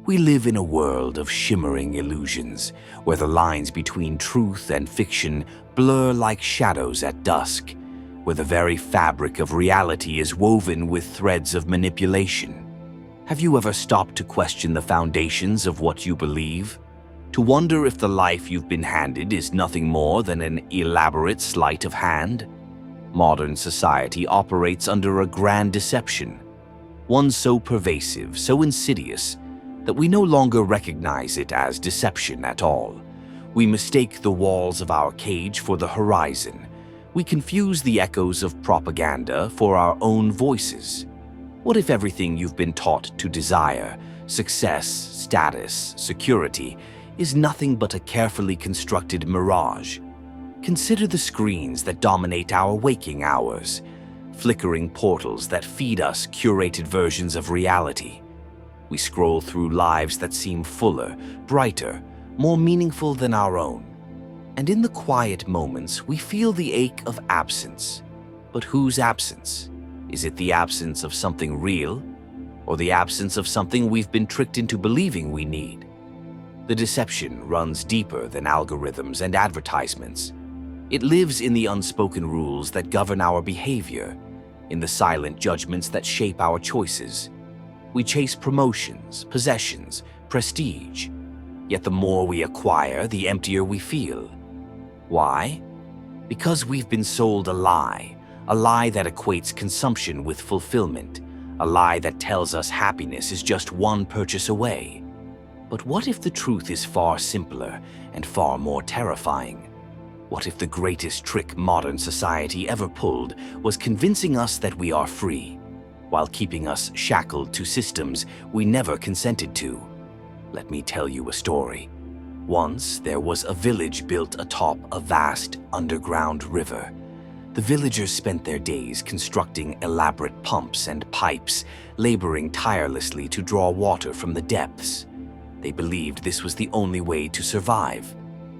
We live in a world of shimmering illusions, where the lines between truth and fiction blur like shadows at dusk, where the very fabric of reality is woven with threads of manipulation. Have you ever stopped to question the foundations of what you believe? To wonder if the life you've been handed is nothing more than an elaborate sleight of hand? Modern society operates under a grand deception, one so pervasive, so insidious, that we no longer recognize it as deception at all. We mistake the walls of our cage for the horizon. We confuse the echoes of propaganda for our own voices. What if everything you've been taught to desire, success, status, security, is nothing but a carefully constructed mirage? Consider the screens that dominate our waking hours, flickering portals that feed us curated versions of reality. We scroll through lives that seem fuller, brighter, more meaningful than our own. And in the quiet moments, we feel the ache of absence. But whose absence? Is it the absence of something real, or the absence of something we've been tricked into believing we need? The deception runs deeper than algorithms and advertisements. It lives in the unspoken rules that govern our behavior, in the silent judgments that shape our choices. We chase promotions, possessions, prestige. Yet the more we acquire, the emptier we feel. Why? Because we've been sold a lie that equates consumption with fulfillment, a lie that tells us happiness is just one purchase away. But what if the truth is far simpler and far more terrifying? What if the greatest trick modern society ever pulled was convincing us that we are free, while keeping us shackled to systems we never consented to? Let me tell you a story. Once, there was a village built atop a vast underground river. The villagers spent their days constructing elaborate pumps and pipes, laboring tirelessly to draw water from the depths. They believed this was the only way to survive,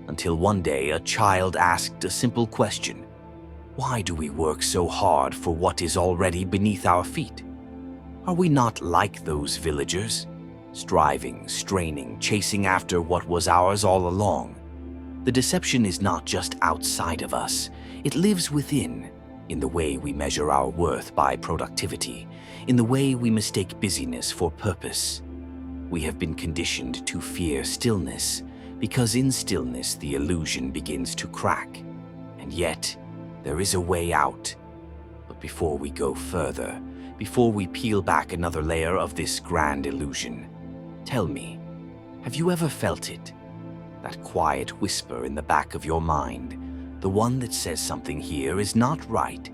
until one day a child asked a simple question. Why do we work so hard for what is already beneath our feet? Are we not like those villagers? Striving, straining, chasing after what was ours all along. The deception is not just outside of us. It lives within, in the way we measure our worth by productivity, in the way we mistake busyness for purpose. We have been conditioned to fear stillness, because in stillness the illusion begins to crack. And yet, there is a way out. But before we go further, before we peel back another layer of this grand illusion, tell me, have you ever felt it? That quiet whisper in the back of your mind, the one that says something here is not right.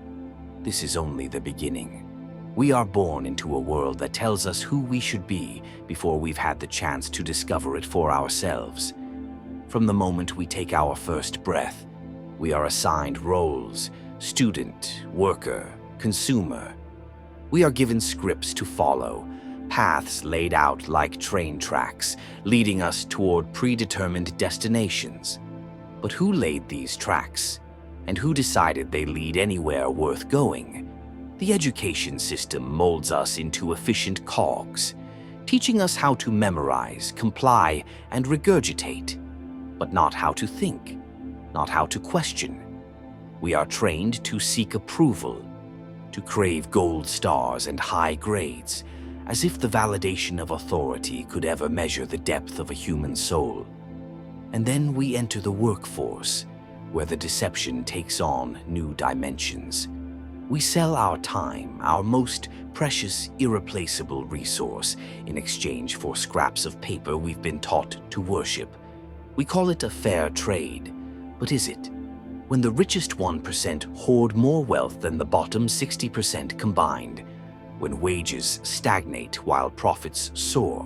This is only the beginning. We are born into a world that tells us who we should be before we've had the chance to discover it for ourselves. From the moment we take our first breath, we are assigned roles: student, worker, consumer. We are given scripts to follow, paths laid out like train tracks, leading us toward predetermined destinations. But who laid these tracks? And who decided they lead anywhere worth going? The education system molds us into efficient cogs, teaching us how to memorize, comply, and regurgitate, but not how to think, not how to question. We are trained to seek approval, to crave gold stars and high grades, as if the validation of authority could ever measure the depth of a human soul. And then we enter the workforce, where the deception takes on new dimensions. We sell our time, our most precious, irreplaceable resource, in exchange for scraps of paper we've been taught to worship. We call it a fair trade, but is it? When the richest 1% hoard more wealth than the bottom 60% combined, when wages stagnate while profits soar,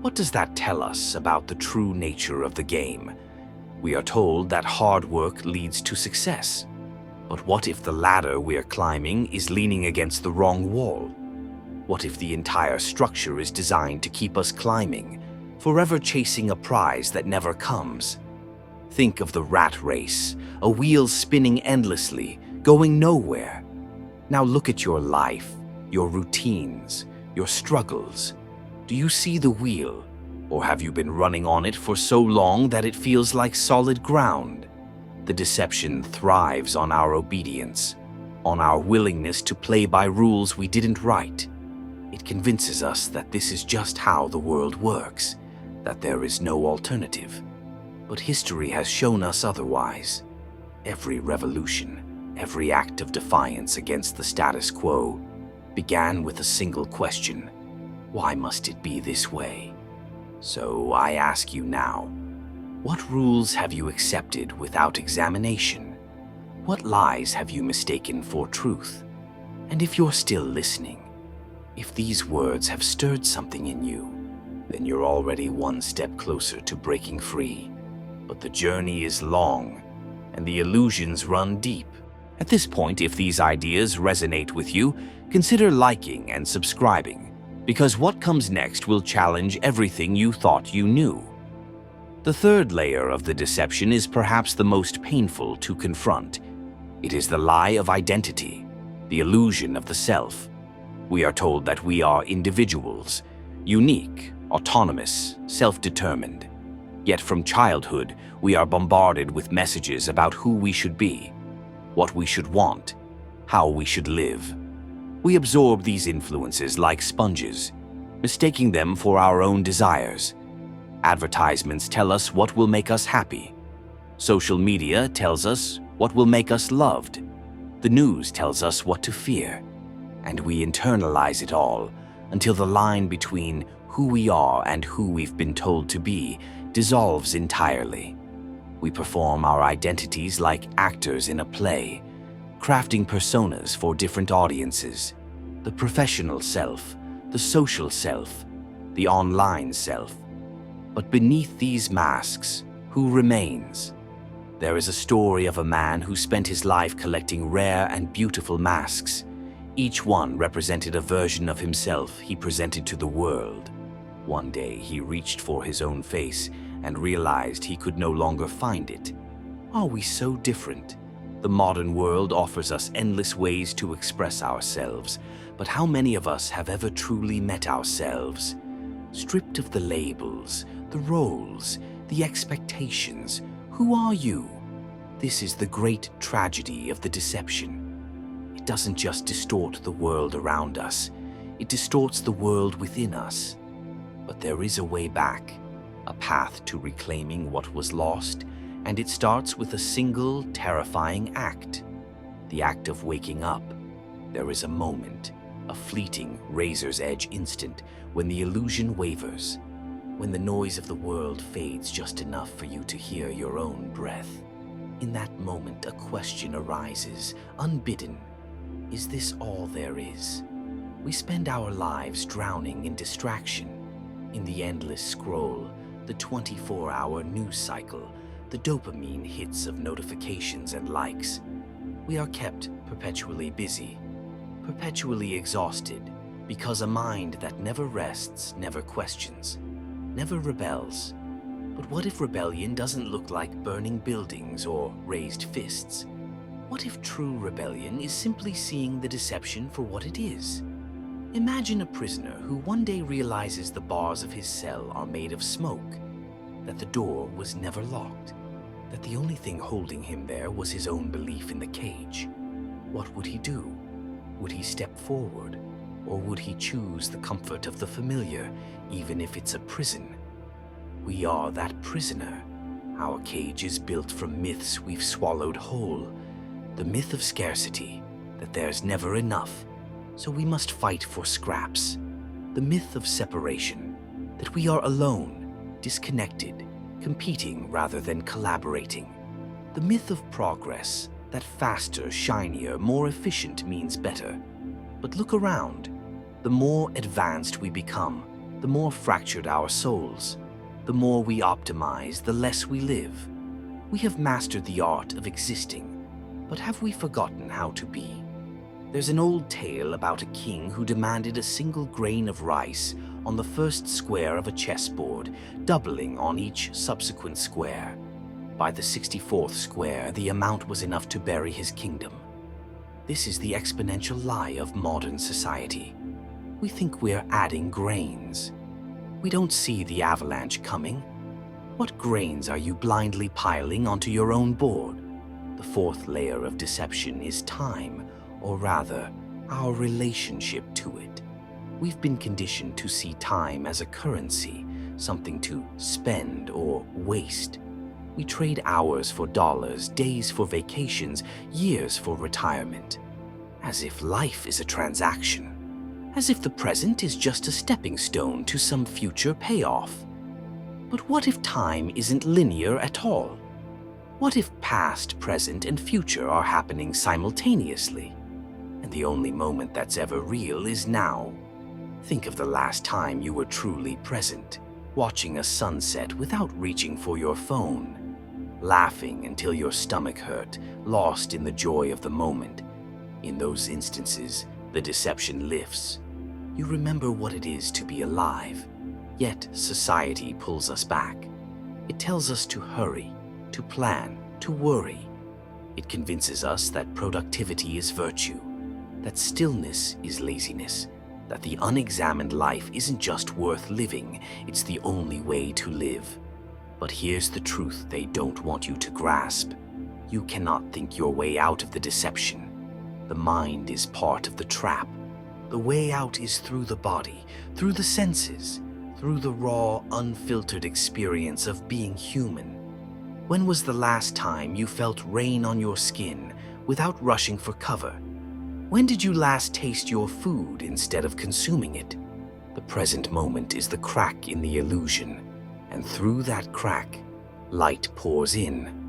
what does that tell us about the true nature of the game? We are told that hard work leads to success. But what if the ladder we're climbing is leaning against the wrong wall? What if the entire structure is designed to keep us climbing, forever chasing a prize that never comes? Think of the rat race, a wheel spinning endlessly, going nowhere. Now look at your life, your routines, your struggles. Do you see the wheel? Or have you been running on it for so long that it feels like solid ground? The deception thrives on our obedience, on our willingness to play by rules we didn't write. It convinces us that this is just how the world works, that there is no alternative. But history has shown us otherwise. Every revolution, every act of defiance against the status quo began with a single question: why must it be this way? So I ask you now, what rules have you accepted without examination? What lies have you mistaken for truth? And if you're still listening, if these words have stirred something in you, then you're already one step closer to breaking free. But the journey is long, and the illusions run deep. At this point, if these ideas resonate with you, consider liking and subscribing, because what comes next will challenge everything you thought you knew. The third layer of the deception is perhaps the most painful to confront. It is the lie of identity, the illusion of the self. We are told that we are individuals, unique, autonomous, self-determined. Yet from childhood, we are bombarded with messages about who we should be, what we should want, how we should live. We absorb these influences like sponges, mistaking them for our own desires. Advertisements tell us what will make us happy. Social media tells us what will make us loved. The news tells us what to fear. And we internalize it all until the line between who we are and who we've been told to be dissolves entirely. We perform our identities like actors in a play, crafting personas for different audiences: the professional self, the social self, the online self. But beneath these masks, who remains? There is a story of a man who spent his life collecting rare and beautiful masks. Each one represented a version of himself he presented to the world. One day he reached for his own face and realized he could no longer find it. Are we so different? The modern world offers us endless ways to express ourselves, but how many of us have ever truly met ourselves? Stripped of the labels, the roles, the expectations, who are you? This is the great tragedy of the deception. It doesn't just distort the world around us, it distorts the world within us. But there is a way back, a path to reclaiming what was lost, and it starts with a single terrifying act: the act of waking up. There is a moment, a fleeting, razor's edge instant, when the illusion wavers, when the noise of the world fades just enough for you to hear your own breath. In that moment, a question arises, unbidden. Is this all there is? We spend our lives drowning in distraction, in the endless scroll, the 24-hour news cycle, the dopamine hits of notifications and likes. We are kept perpetually busy, perpetually exhausted, because a mind that never rests never questions, never rebels. But what if rebellion doesn't look like burning buildings or raised fists? What if true rebellion is simply seeing the deception for what it is? Imagine a prisoner who one day realizes the bars of his cell are made of smoke, that the door was never locked, that the only thing holding him there was his own belief in the cage. What would he do? Would he step forward, or would he choose the comfort of the familiar, even if it's a prison? We are that prisoner. Our cage is built from myths we've swallowed whole. The myth of scarcity, that there's never enough, so we must fight for scraps. The myth of separation, that we are alone, disconnected, competing rather than collaborating. The myth of progress, that faster, shinier, more efficient means better. But look around. The more advanced we become, the more fractured our souls. The more we optimize, the less we live. We have mastered the art of existing, but have we forgotten how to be? There's an old tale about a king who demanded a single grain of rice on the first square of a chessboard, doubling on each subsequent square. By the 64th square, the amount was enough to bury his kingdom. This is the exponential lie of modern society. We think we're adding grains. We don't see the avalanche coming. What grains are you blindly piling onto your own board? The fourth layer of deception is time, or rather, our relationship to it. We've been conditioned to see time as a currency, something to spend or waste. We trade hours for dollars, days for vacations, years for retirement. As if life is a transaction. As if the present is just a stepping stone to some future payoff. But what if time isn't linear at all? What if past, present, and future are happening simultaneously? And the only moment that's ever real is now. Think of the last time you were truly present, watching a sunset without reaching for your phone, laughing until your stomach hurt, lost in the joy of the moment. In those instances, the deception lifts. You remember what it is to be alive, yet society pulls us back. It tells us to hurry, to plan, to worry. It convinces us that productivity is virtue, that stillness is laziness, that the unexamined life isn't just worth living, it's the only way to live. But here's the truth they don't want you to grasp. You cannot think your way out of the deception. The mind is part of the trap. The way out is through the body, through the senses, through the raw, unfiltered experience of being human. When was the last time you felt rain on your skin without rushing for cover? When did you last taste your food instead of consuming it? The present moment is the crack in the illusion, and through that crack, light pours in.